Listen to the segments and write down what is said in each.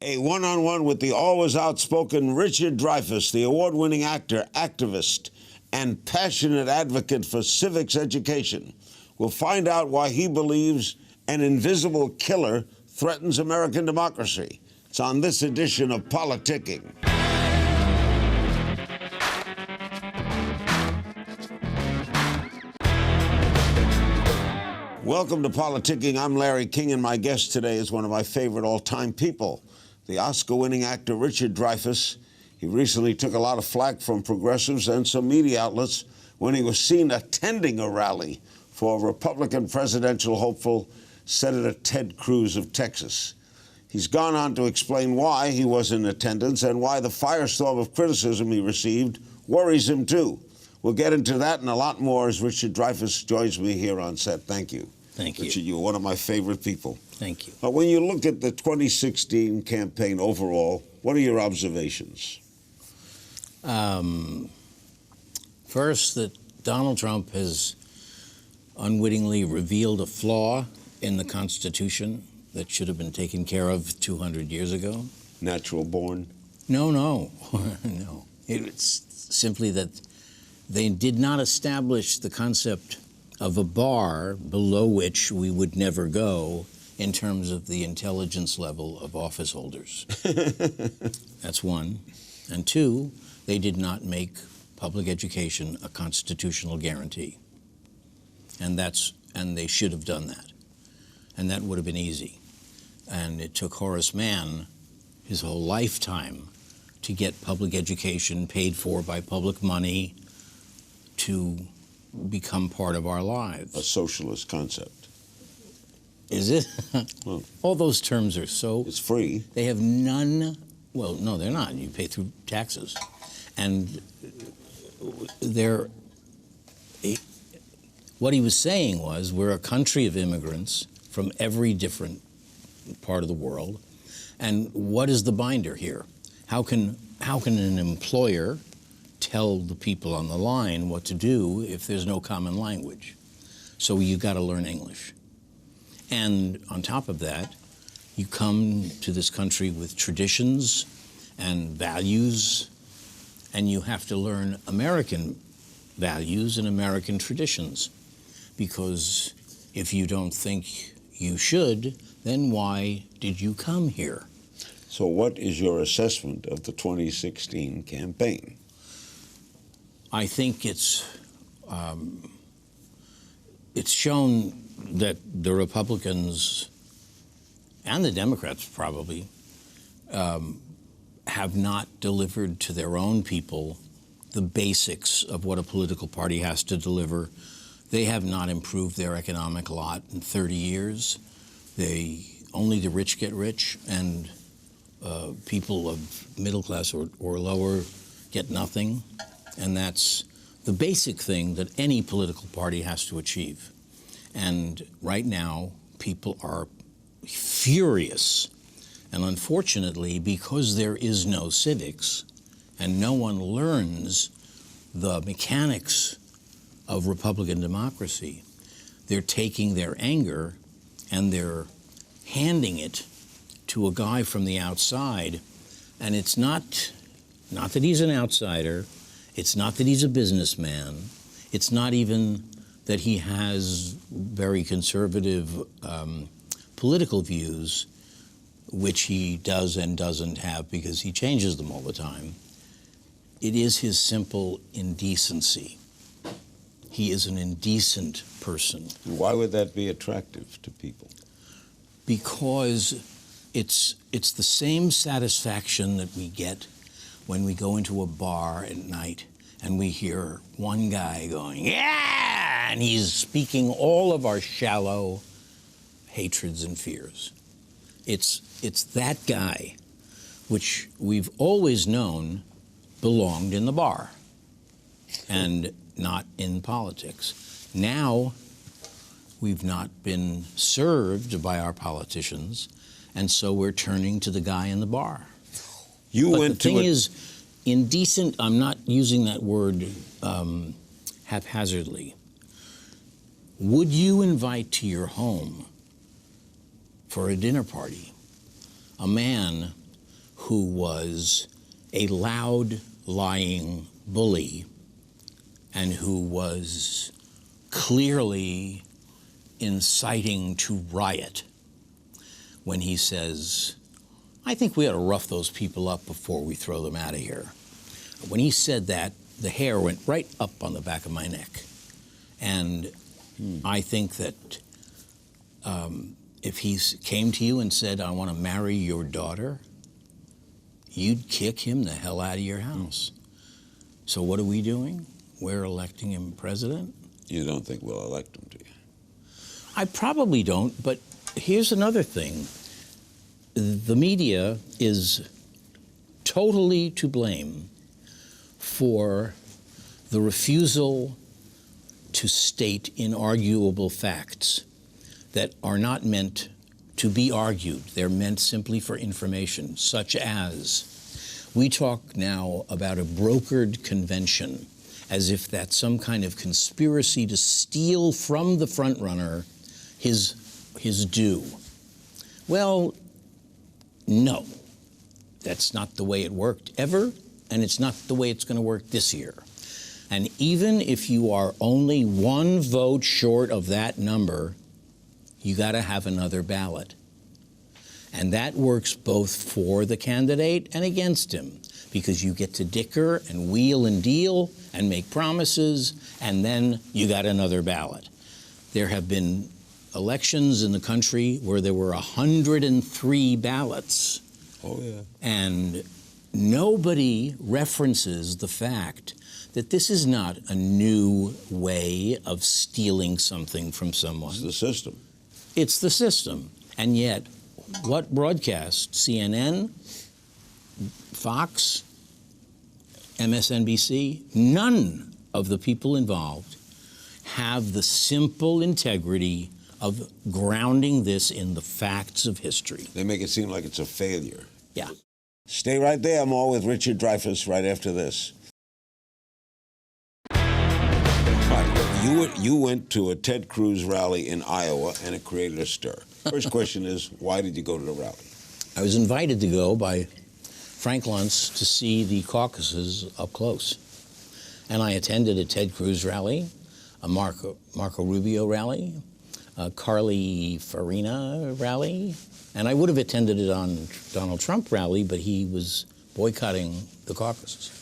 A one-on-one with the always outspoken Richard Dreyfuss, the award-winning actor, activist, and passionate advocate for civics education. We'll find out why he believes an invisible killer threatens American democracy. It's on this edition of Politicking. Welcome to Politicking. I'm Larry King, and my guest today is one of my favorite all-time people, the Oscar-winning actor Richard Dreyfuss. He recently took a lot of flack from progressives and some media outlets when he was seen attending a rally for Republican presidential hopeful Senator Ted Cruz of Texas. He's gone on to explain why he was in attendance and why the firestorm of criticism he received worries him too. We'll get into that and a lot more as Richard Dreyfuss joins me here on set. Thank you. Thank you. Richard, you're one of my favorite people. Thank you. When you look at the 2016 campaign overall, what are your observations? First, that Donald Trump has unwittingly revealed a flaw in the Constitution that should have been taken care of 200 years ago. Natural born? No. No. It's simply that they did not establish the concept of a bar below which we would never go in terms of the intelligence level of office holders. That's one. And two, they did not make public education a constitutional guarantee. And they should have done that. And that would have been easy. And it took Horace Mann his whole lifetime to get public education paid for by public money to become part of our lives. A socialist concept. Is it? Well, all those terms are so... It's free. They have none... Well, no, they're not. You pay through taxes. And what he was saying was, we're a country of immigrants from every different part of the world. And what is the binder here? How can an employer tell the people on the line what to do if there's no common language? So you've got to learn English. And on top of that, you come to this country with traditions and values, and you have to learn American values and American traditions. Because if you don't think you should, then why did you come here? So what is your assessment of the 2016 campaign? I think it's shown that the Republicans and the Democrats probably have not delivered to their own people the basics of what a political party has to deliver. They have not improved their economic lot in 30 years. Only the rich get rich, and people of middle class or lower get nothing. And that's the basic thing that any political party has to achieve. And right now, people are furious. And unfortunately, because there is no civics and no one learns the mechanics of Republican democracy, they're taking their anger and they're handing it to a guy from the outside. And it's not that he's an outsider. It's not that he's a businessman. It's not even that he has very conservative political views, which he does and doesn't have because he changes them all the time. It is his simple indecency. He is an indecent person. Why would that be attractive to people? Because it's the same satisfaction that we get when we go into a bar at night and we hear one guy going, yeah, and he's speaking all of our shallow hatreds and fears. It's that guy, which we've always known belonged in the bar and not in politics. Now, we've not been served by our politicians, and so we're turning to the guy in the bar. But the thing is, indecent, I'm not using that word haphazardly. Would you invite to your home for a dinner party a man who was a loud, lying bully and who was clearly inciting to riot when he says, I think we ought to rough those people up before we throw them out of here. When he said that, the hair went right up on the back of my neck. And I think that if he came to you and said, I want to marry your daughter, you'd kick him the hell out of your house. So what are we doing? We're electing him president? You don't think we'll elect him, do you? I probably don't, but here's another thing. The media is totally to blame for the refusal to state inarguable facts that are not meant to be argued. They're meant simply for information, such as we talk now about a brokered convention as if that's some kind of conspiracy to steal from the frontrunner his due. Well, no, that's not the way it worked ever, and it's not the way it's going to work this year. And even if you are only one vote short of that number, you got to have another ballot. And that works both for the candidate and against him, because you get to dicker and wheel and deal and make promises, and then you got another ballot. There have been elections in the country where there were 103 ballots. Oh, yeah. And nobody references the fact that this is not a new way of stealing something from someone. It's the system. It's the system. And yet, what broadcast? CNN, Fox, MSNBC, none of the people involved have the simple integrity of grounding this in the facts of history. They make it seem like it's a failure. Yeah. Stay right there. More with Richard Dreyfuss right after this. You went to a Ted Cruz rally in Iowa, and it created a stir. First question is, why did you go to the rally? I was invited to go by Frank Luntz to see the caucuses up close. And I attended a Ted Cruz rally, a Marco Rubio rally, a Carly Farina rally, and I would have attended it on Donald Trump rally, but he was boycotting the caucuses.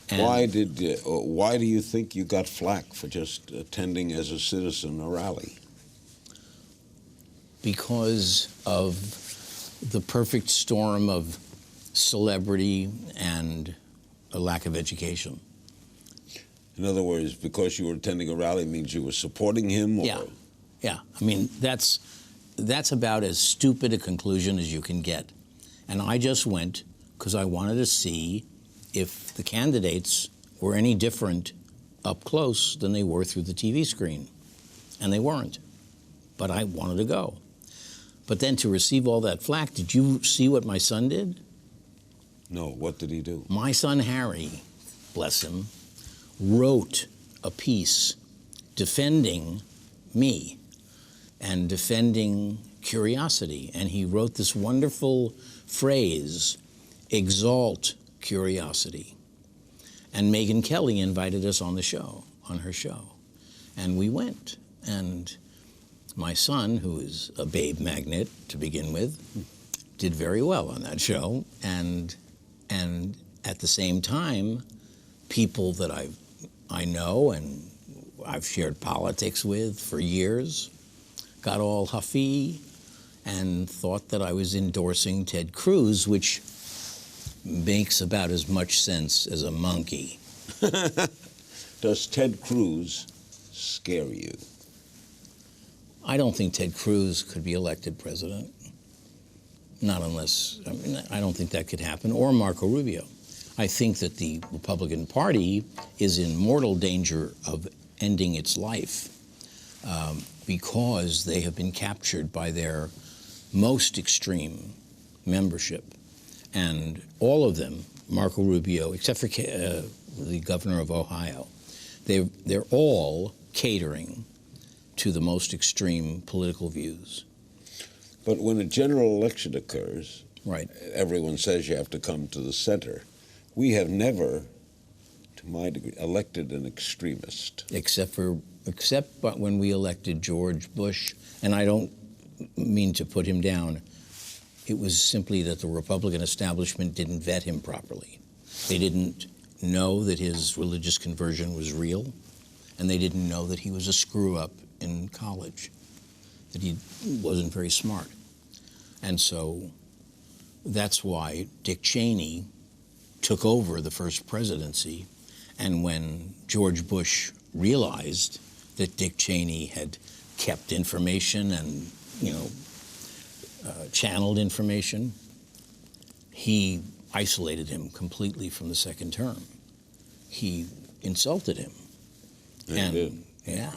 And why do you think you got flack for just attending as a citizen a rally? Because of the perfect storm of celebrity and a lack of education. In other words, because you were attending a rally means you were supporting him? Or? Yeah. I mean, that's about as stupid a conclusion as you can get. And I just went because I wanted to see if the candidates were any different up close than they were through the TV screen. And they weren't. But I wanted to go. But then to receive all that flack, did you see what my son did? No, what did he do? My son Harry, bless him, wrote a piece defending me and defending curiosity. And he wrote this wonderful phrase, exalt curiosity. And Megyn Kelly invited us on her show. And we went. And my son, who is a babe magnet to begin with, did very well on that show. And at the same time, people that I know and I've shared politics with for years got all huffy and thought that I was endorsing Ted Cruz, which makes about as much sense as a monkey. Does Ted Cruz scare you? I don't think Ted Cruz could be elected president. Not unless, I don't think that could happen, or Marco Rubio. I think that the Republican Party is in mortal danger of ending its life because they have been captured by their most extreme membership. And all of them, Marco Rubio, except for the governor of Ohio, they're all catering to the most extreme political views. But when a general election occurs, Right. Everyone says you have to come to the center. We have never, to my degree, elected an extremist. Except when we elected George Bush, and I don't mean to put him down. It was simply that the Republican establishment didn't vet him properly. They didn't know that his religious conversion was real, and they didn't know that he was a screw-up in college, that he wasn't very smart. And so that's why Dick Cheney took over the first presidency, and when George Bush realized that Dick Cheney had kept information and, channeled information, he isolated him completely from the second term. He insulted him. He did. Yeah.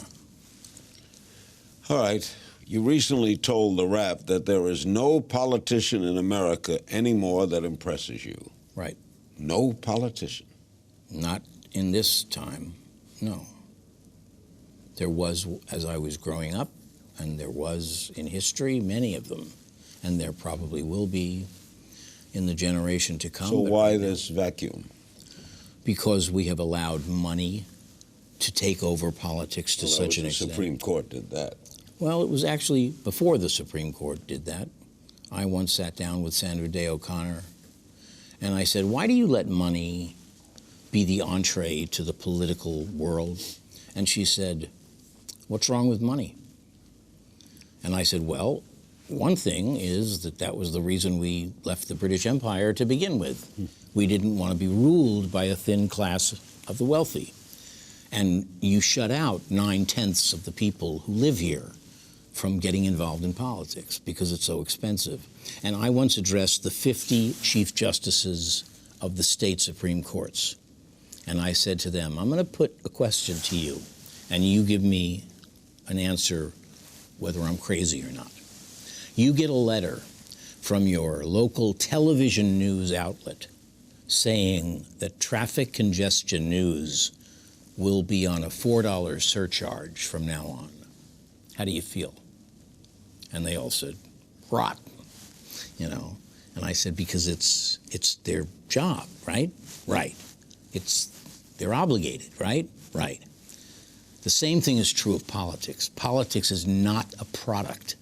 All right. You recently told The Wrap that there is no politician in America anymore that impresses you. Right. No politician. Not in this time, no. There was, as I was growing up, and there was in history, many of them. And there probably will be in the generation to come. So why this vacuum? Because we have allowed money to take over politics to such an extent. The Supreme Court did that. Well, it was actually before the Supreme Court did that. I once sat down with Sandra Day O'Connor, and I said, why do you let money be the entree to the political world? And she said, what's wrong with money? And I said, well, one thing is that was the reason we left the British Empire to begin with. We didn't want to be ruled by a thin class of the wealthy. And you shut out 9/10 of the people who live here from getting involved in politics because it's so expensive. And I once addressed the 50 Chief Justices of the state Supreme Courts. And I said to them, I'm going to put a question to you, and you give me an answer whether I'm crazy or not. You get a letter from your local television news outlet saying that traffic congestion news will be on a $4 surcharge from now on. How do you feel? And they all said, rot, And I said, because it's their job, right? Right. They're obligated, right? Right. The same thing is true of politics. Politics is not a product.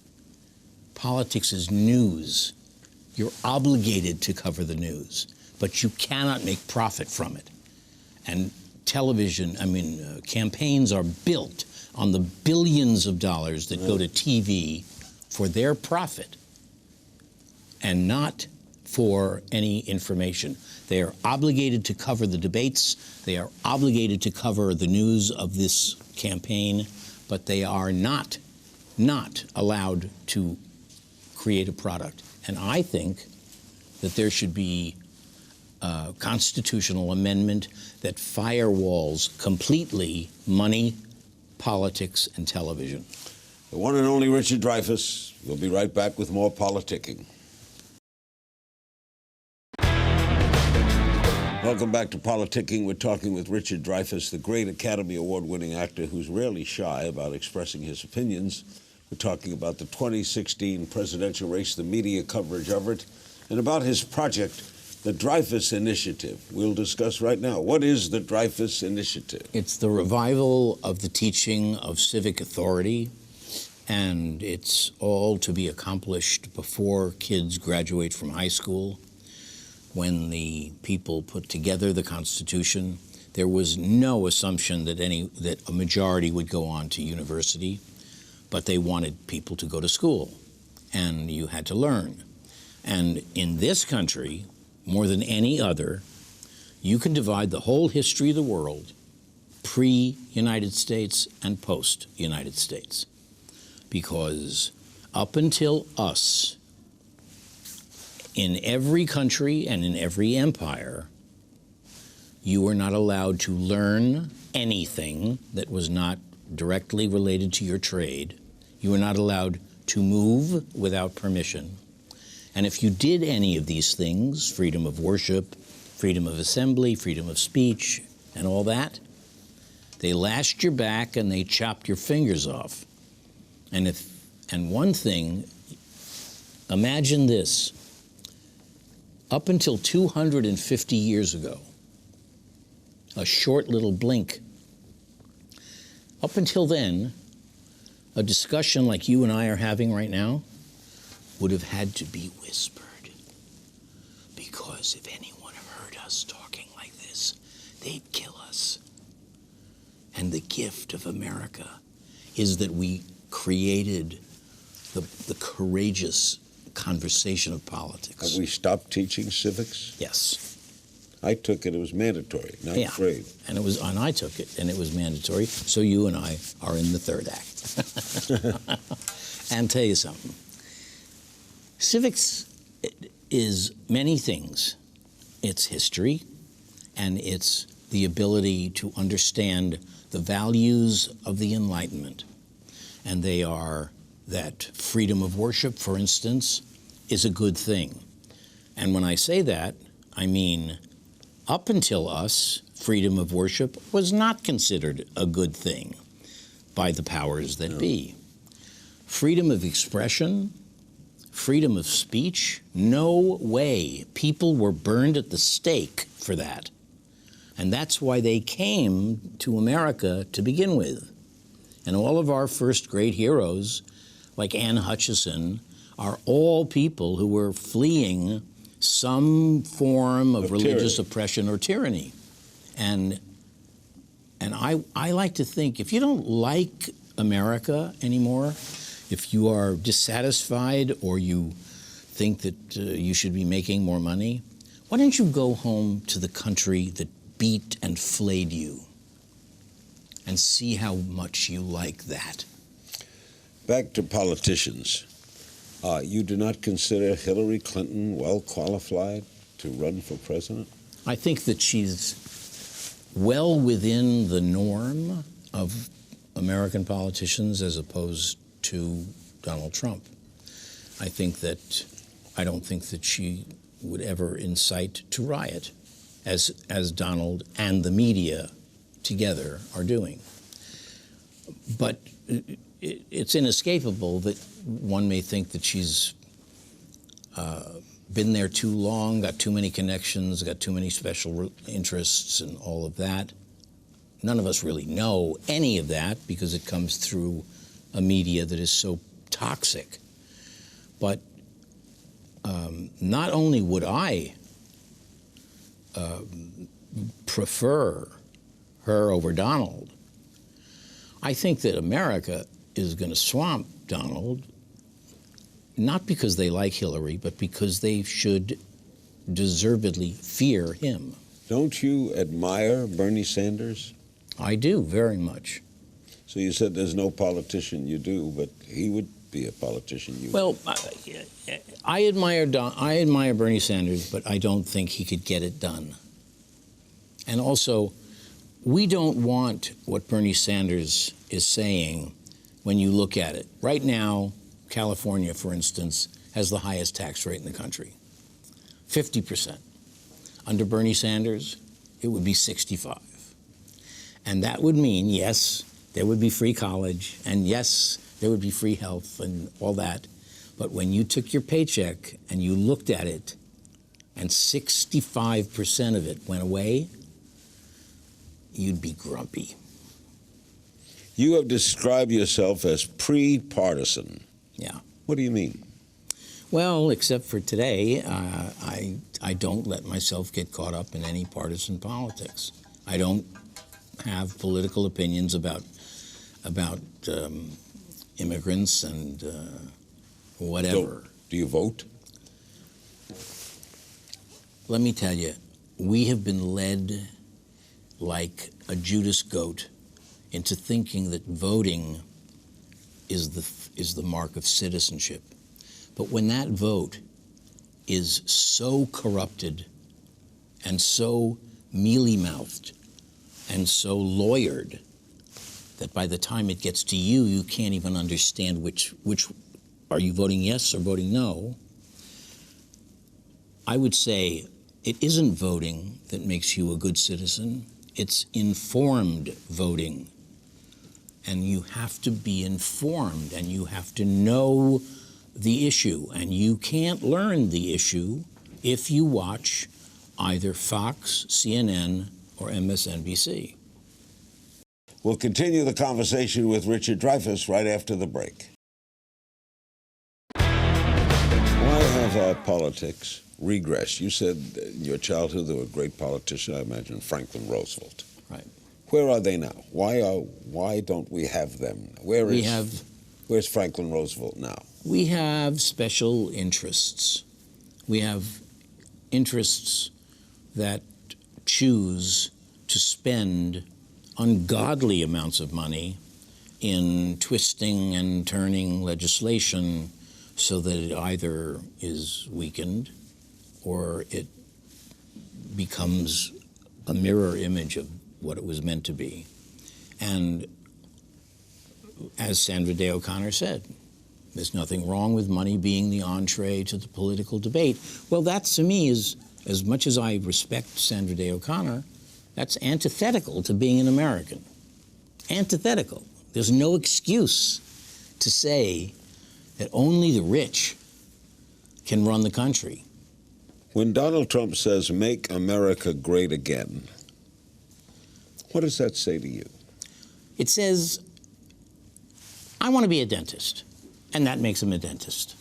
Politics is news. You're obligated to cover the news, but you cannot make profit from it. And campaigns are built on the billions of dollars that go to TV for their profit and not for any information. They are obligated to cover the debates. They are obligated to cover the news of this campaign, but they are not allowed to create a product. And I think that there should be a constitutional amendment that firewalls completely money, politics, and television. The one and only Richard Dreyfuss. We'll be right back with more politicking. Welcome back to Politicking. We're talking with Richard Dreyfuss, the great Academy Award-winning actor who's rarely shy about expressing his opinions. We're talking about the 2016 presidential race, the media coverage of it, and about his project, the Dreyfuss Initiative. We'll discuss right now. What is the Dreyfuss Initiative? It's the revival of the teaching of civic authority, and it's all to be accomplished before kids graduate from high school. When the people put together the Constitution, there was no assumption that a majority would go on to university, but they wanted people to go to school, and you had to learn. And in this country, more than any other, you can divide the whole history of the world, pre-United States and post-United States, because up until us, in every country and in every empire, you were not allowed to learn anything that was not directly related to your trade. You were not allowed to move without permission. And if you did any of these things, freedom of worship, freedom of assembly, freedom of speech, and all that, they lashed your back and they chopped your fingers off. And one thing, imagine this. Up until 250 years ago, a short little blink, up until then, a discussion like you and I are having right now would have had to be whispered. Because if anyone heard us talking like this, they'd kill us. And the gift of America is that we created the courageous conversation of politics. Have we stopped teaching civics? Yes. I took it. It was mandatory, ninth grade. And I took it, and it was mandatory. So you and I are in the third act. And tell you something. Civics is many things. It's history, and it's the ability to understand the values of the Enlightenment. And they are that freedom of worship, for instance, is a good thing. And when I say that, I mean, up until us, freedom of worship was not considered a good thing by the powers that be. Freedom of expression, freedom of speech, no way. People were burned at the stake for that. And that's why they came to America to begin with. And all of our first great heroes, like Anne Hutchison, are all people who were fleeing some form of religious oppression or tyranny. And I like to think, if you don't like America anymore, if you are dissatisfied or you think that you should be making more money, why don't you go home to the country that beat and flayed you and see how much you like that? Back to politicians. You do not consider Hillary Clinton well qualified to run for president? I think that she's well within the norm of American politicians as opposed to Donald Trump. I don't think that she would ever incite to riot, as Donald and the media together are doing. But it's inescapable that one may think that she's been there too long, got too many connections, got too many special interests and all of that. None of us really know any of that because it comes through a media that is so toxic. But not only would I prefer her over Donald, I think that America is going to swamp Donald, not because they like Hillary, but because they should deservedly fear him. Don't you admire Bernie Sanders? I do, very much. So you said there's no politician you do, but he would be a politician you Well, I admire Bernie Sanders, but I don't think he could get it done. And also, we don't want what Bernie Sanders is saying when you look at it. Right now, California, for instance, has the highest tax rate in the country, 50%. Under Bernie Sanders, it would be 65. And that would mean, yes, there would be free college, and yes, there would be free health and all that. But when you took your paycheck and you looked at it, and 65% of it went away, you'd be grumpy. You have described yourself as pre-partisan. Yeah. What do you mean? Well, except for today, I don't let myself get caught up in any partisan politics. I don't have political opinions about immigrants and whatever. Do you vote? Let me tell you, we have been led like a Judas goat into thinking that voting is the mark of citizenship. But when that vote is so corrupted and so mealy-mouthed and so lawyered that by the time it gets to you, you can't even understand which are you voting yes or voting no, I would say it isn't voting that makes you a good citizen. It's informed voting. And you have to be informed, and you have to know the issue. And you can't learn the issue if you watch either Fox, CNN, or MSNBC. We'll continue the conversation with Richard Dreyfuss right after the break. Why have our politics regressed? You said in your childhood there were great politicians, I imagine Franklin Roosevelt. Right. Where are they now? Why don't we have them? Where's Franklin Roosevelt now? We have special interests. We have interests that choose to spend ungodly amounts of money in twisting and turning legislation so that it either is weakened or it becomes a mirror image of what it was meant to be. And as Sandra Day O'Connor said, there's nothing wrong with money being the entree to the political debate. Well, that to me is, as much as I respect Sandra Day O'Connor, that's antithetical to being an American. Antithetical. There's no excuse to say that only the rich can run the country. When Donald Trump says, "Make America great again," what does that say to you? It says, I want to be a dentist, and that makes him a dentist.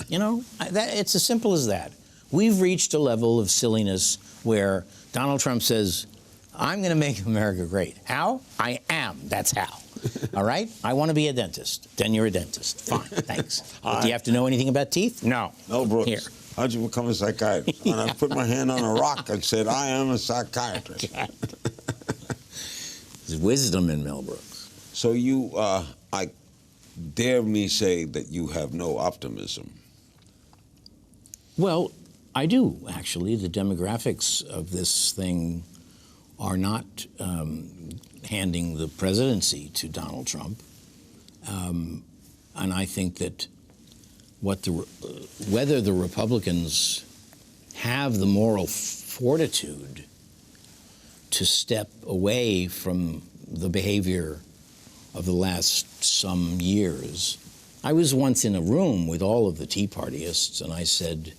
You know, it's as simple as that. We've reached a level of silliness where Donald Trump says, I'm going to make America great. How? I am. That's how. All right? I want to be a dentist. Then you're a dentist. Fine. Thanks. Do you have to know anything about teeth? No. No, Brooks. Here. How'd you become a psychiatrist? When I put my hand on a rock and said, I am a psychiatrist. There's wisdom in Mel Brooks. So you, I dare me say that you have no optimism. Well, I do, actually. The demographics of this thing are not handing the presidency to Donald Trump. And I think that whether the Republicans have the moral fortitude to step away from the behavior of the last some years. I was once in a room with all of the Tea Partyists, and I said,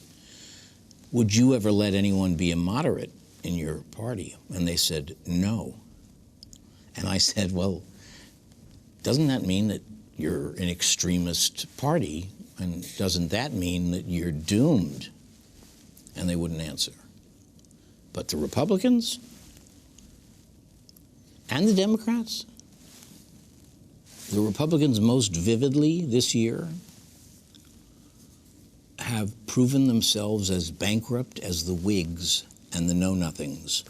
would you ever let anyone be a moderate in your party? And they said, no. And I said, well, doesn't that mean that you're an extremist party? And doesn't that mean that you're doomed? And they wouldn't answer. But the Republicans and the Democrats, the Republicans most vividly this year have proven themselves as bankrupt as the Whigs and the Know-Nothings.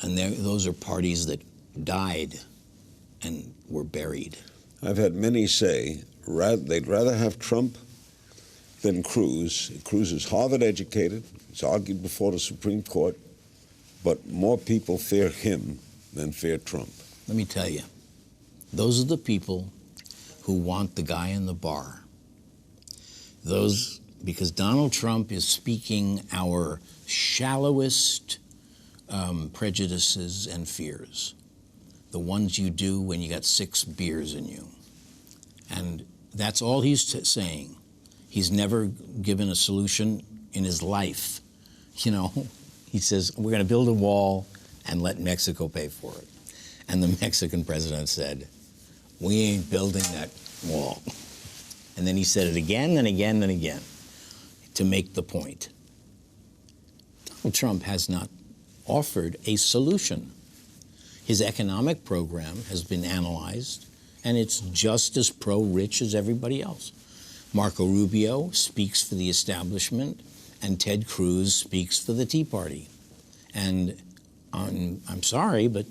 And those are parties that died and were buried. I've had many say they'd rather have Trump than Cruz. Cruz is Harvard educated. He's argued before the Supreme Court. But more people fear him than fear Trump. Let me tell you, those are the people who want the guy in the bar. Because Donald Trump is speaking our shallowest prejudices and fears, the ones you do when you got 6 beers in you. And that's all he's saying. He's never given a solution in his life. You know, he says, we're going to build a wall and let Mexico pay for it. And the Mexican president said, we ain't building that wall. And then he said it again and again and again to make the point. Donald Trump has not offered a solution. His economic program has been analyzed, and it's just as pro-rich as everybody else. Marco Rubio speaks for the establishment, and Ted Cruz speaks for the Tea Party. And I'm sorry, but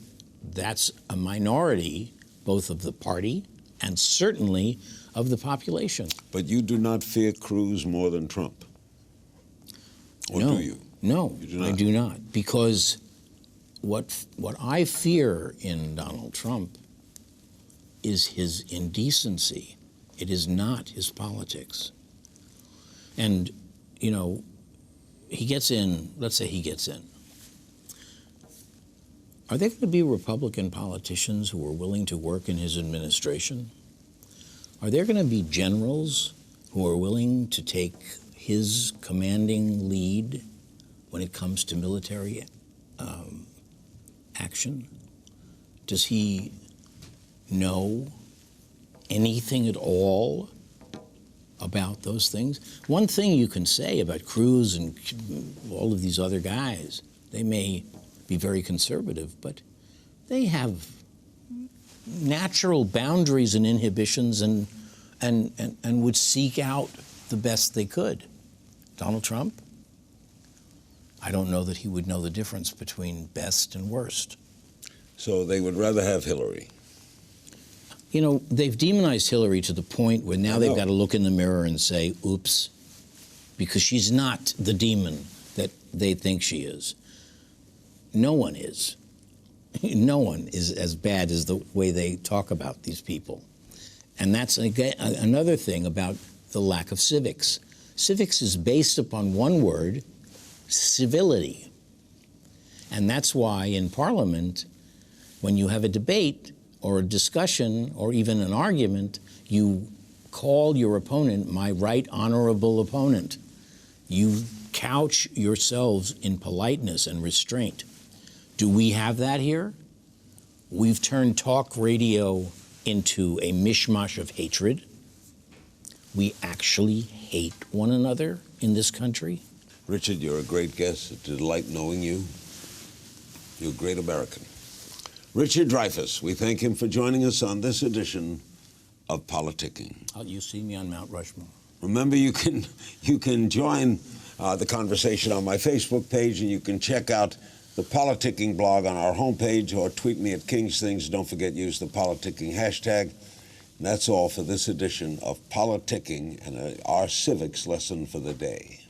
that's a minority, both of the party and certainly of the population. But you do not fear Cruz more than Trump? Or no, do you? No, you do not? I do not. Because what I fear in Donald Trump is his indecency. It is not his politics. And, you know, he gets in, let's say he gets in. Are there going to be Republican politicians who are willing to work in his administration? Are there going to be generals who are willing to take his commanding lead when it comes to military action? Does he know anything at all about those things? One thing you can say about Cruz and all of these other guys, they may be very conservative, but they have natural boundaries and inhibitions and would seek out the best they could. Donald Trump, I don't know that he would know the difference between best and worst. So they would rather have Hillary. You know, they've demonized Hillary to the point where now they've got to look in the mirror and say, oops, because she's not the demon that they think she is. No one is. No one is as bad as the way they talk about these people. And that's, again, another thing about the lack of civics. Civics is based upon one word, civility. And that's why in Parliament, when you have a debate or a discussion or even an argument, you call your opponent my right honorable opponent. You couch yourselves in politeness and restraint. Do we have that here? We've turned talk radio into a mishmash of hatred. We actually hate one another in this country. Richard, you're a great guest. It's a delight knowing you. You're a great American. Richard Dreyfuss, we thank him for joining us on this edition of Politicking. You see me on Mount Rushmore. Remember, you can join the conversation on my Facebook page, and you can check out the Politicking blog on our homepage, or tweet me at King's Things. Don't forget, use the Politicking hashtag. And that's all for this edition of Politicking and our civics lesson for the day.